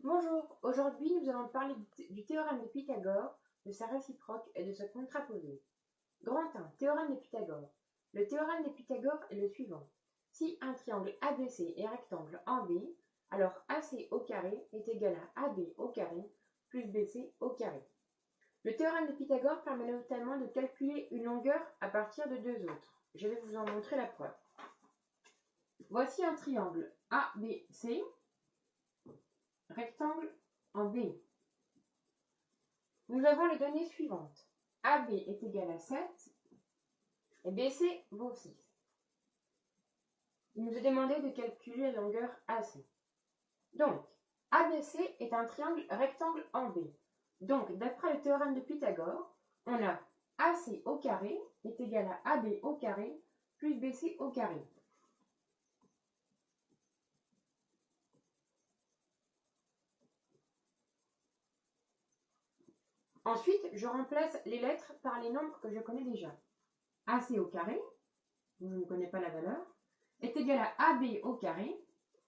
Bonjour, aujourd'hui nous allons parler du théorème de Pythagore, de sa réciproque et de sa contraposée. Grand 1, théorème de Pythagore. Le théorème de Pythagore est le suivant. Si un triangle ABC est rectangle en B, alors AC au carré est égal à AB au carré plus BC au carré. Le théorème de Pythagore permet notamment de calculer une longueur à partir de deux autres. Je vais vous en montrer la preuve. Voici un triangle ABC, rectangle en B. Nous avons les données suivantes. AB est égal à 7 et BC vaut 6. Il nous est demandé de calculer la longueur AC. Donc, ABC est un triangle rectangle en B. Donc, d'après le théorème de Pythagore, on a AC au carré est égal à AB au carré plus BC au carré. Ensuite, je remplace les lettres par les nombres que je connais déjà. AC au carré, je ne connais pas la valeur, est égal à AB au carré,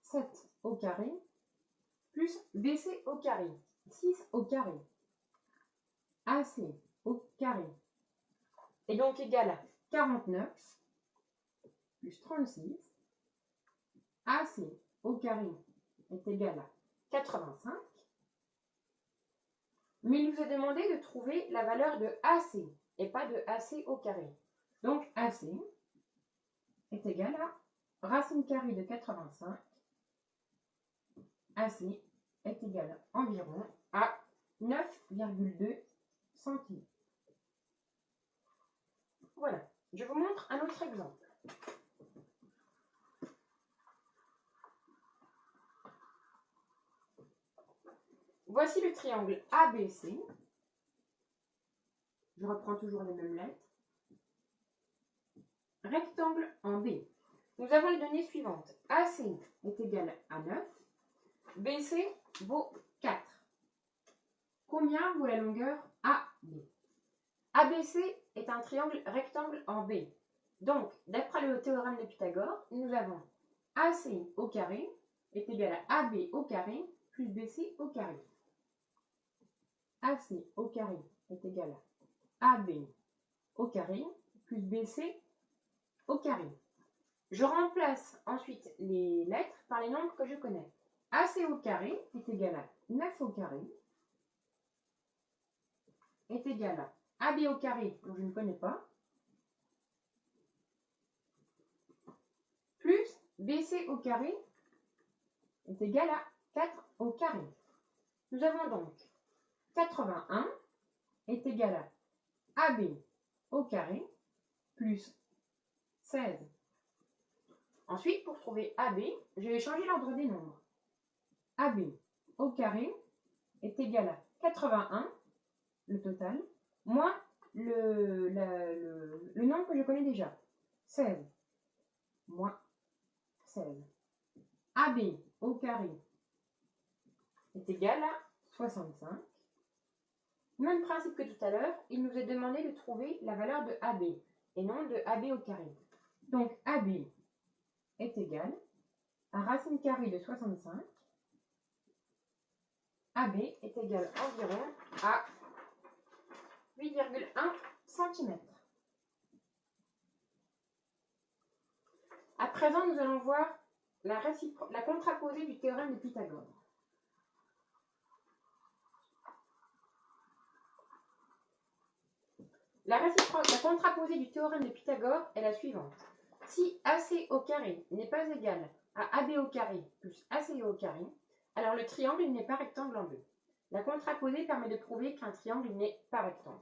7 au carré, plus BC au carré, 6 au carré, AC au carré, est donc égal à 49, plus 36, AC au carré est égal à 85, mais il nous est demandé de trouver la valeur de AC, et pas de AC au carré. Donc AC est égal à racine carrée de 85, AC est égal environ à 9,2 cm. Voilà, je vous montre un autre exemple. Voici le triangle ABC. Je reprends toujours les mêmes lettres. Rectangle en B. Nous avons les données suivantes. AC est égal à 9. BC vaut 4. Combien vaut la longueur AB? ABC est un triangle rectangle en B. Donc, d'après le théorème de Pythagore, nous avons AC au carré est égal à AB au carré plus BC au carré. AC au carré est égal à AB au carré plus BC au carré. Je remplace ensuite les lettres par les nombres que je connais. AC au carré est égal à 9 au carré est égal à AB au carré, dont je ne connais pas, plus BC au carré est égal à 4 au carré. Nous avons donc 81 est égal à AB au carré plus 16. Ensuite, pour trouver AB, je vais changer l'ordre des nombres. AB au carré est égal à 81, le total, moins le nombre que je connais déjà, 16, moins 16. AB au carré est égal à 65. Même principe que tout à l'heure, il nous est demandé de trouver la valeur de AB et non de AB au carré. Donc AB est égal à racine carrée de 65. AB est égal environ à 8,1 cm. À présent, nous allons voir la contraposée du théorème de Pythagore. La contraposée du théorème de Pythagore est la suivante. Si AC au carré n'est pas égal à AB au carré plus AC au carré, alors le triangle n'est pas rectangle en deux. La contraposée permet de prouver qu'un triangle n'est pas rectangle.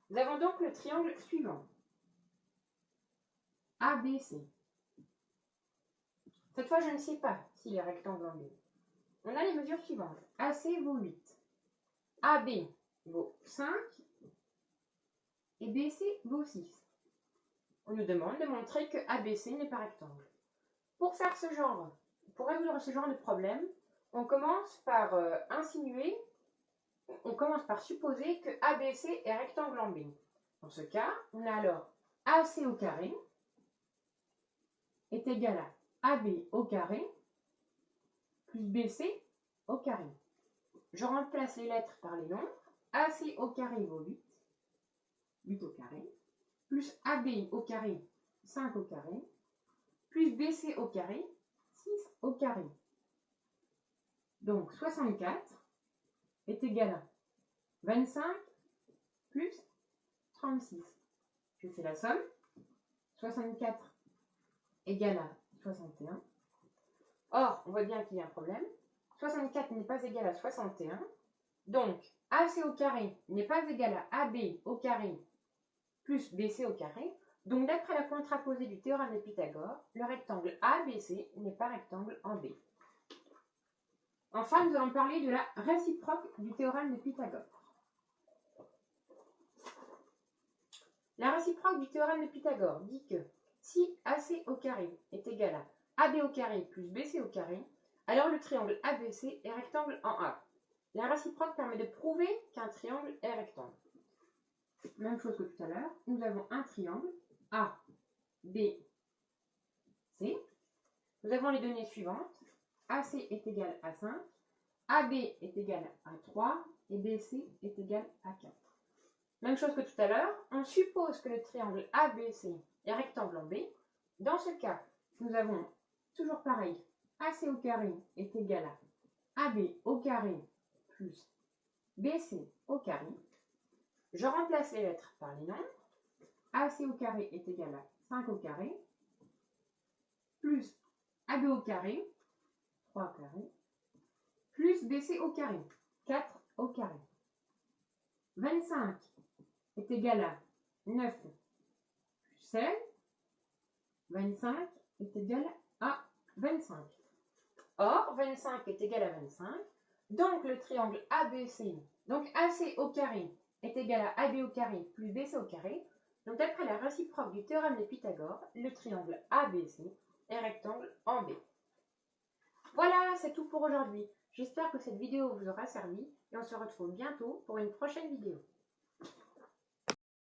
Nous avons donc le triangle suivant. ABC. Cette fois, je ne sais pas s'il est rectangle en deux. On a les mesures suivantes. AC vaut 8. AB vaut 5. Et BC vaut 6. On nous demande de montrer que ABC n'est pas rectangle. Pour résoudre ce genre de problème, on commence par supposer que ABC est rectangle en B. Dans ce cas, on a alors AC au carré est égal à AB au carré plus BC au carré. je remplace les lettres par les nombres. AC au carré vaut 8, 8 au carré, plus AB au carré, 5 au carré, plus BC au carré, 6 au carré. Donc 64 est égal à 25 plus 36. Je fais la somme. 64 égale à 61. Or, on voit bien qu'il y a un problème. 64 n'est pas égal à 61. Donc, AC au carré n'est pas égal à AB au carré plus BC au carré. Donc, d'après la contraposée du théorème de Pythagore, le rectangle ABC n'est pas rectangle en B. Enfin, nous allons parler de la réciproque du théorème de Pythagore. La réciproque du théorème de Pythagore dit que si AC au carré est égal à AB au carré plus BC au carré, alors le triangle ABC est rectangle en A. La réciproque permet de prouver qu'un triangle est rectangle. Même chose que tout à l'heure, nous avons un triangle A, B, C. Nous avons les données suivantes. AC est égal à 5, AB est égal à 3 et BC est égal à 4. Même chose que tout à l'heure, on suppose que le triangle ABC est rectangle en B. Dans ce cas, nous avons toujours pareil, AC au carré est égal à AB au carré plus BC au carré. Je remplace les lettres par les nombres. AC au carré est égal à 5 au carré, plus AB au carré, 3 au carré, plus BC au carré, 4 au carré. 25 est égal à 9 plus 16. 25 est égal à 25. Or, 25 est égal à 25. Donc, le triangle ABC, donc AC au carré, est égal à AB au carré plus BC au carré. Donc, d'après la réciproque du théorème de Pythagore, le triangle ABC est rectangle en B. Voilà, c'est tout pour aujourd'hui. J'espère que cette vidéo vous aura servi et on se retrouve bientôt pour une prochaine vidéo.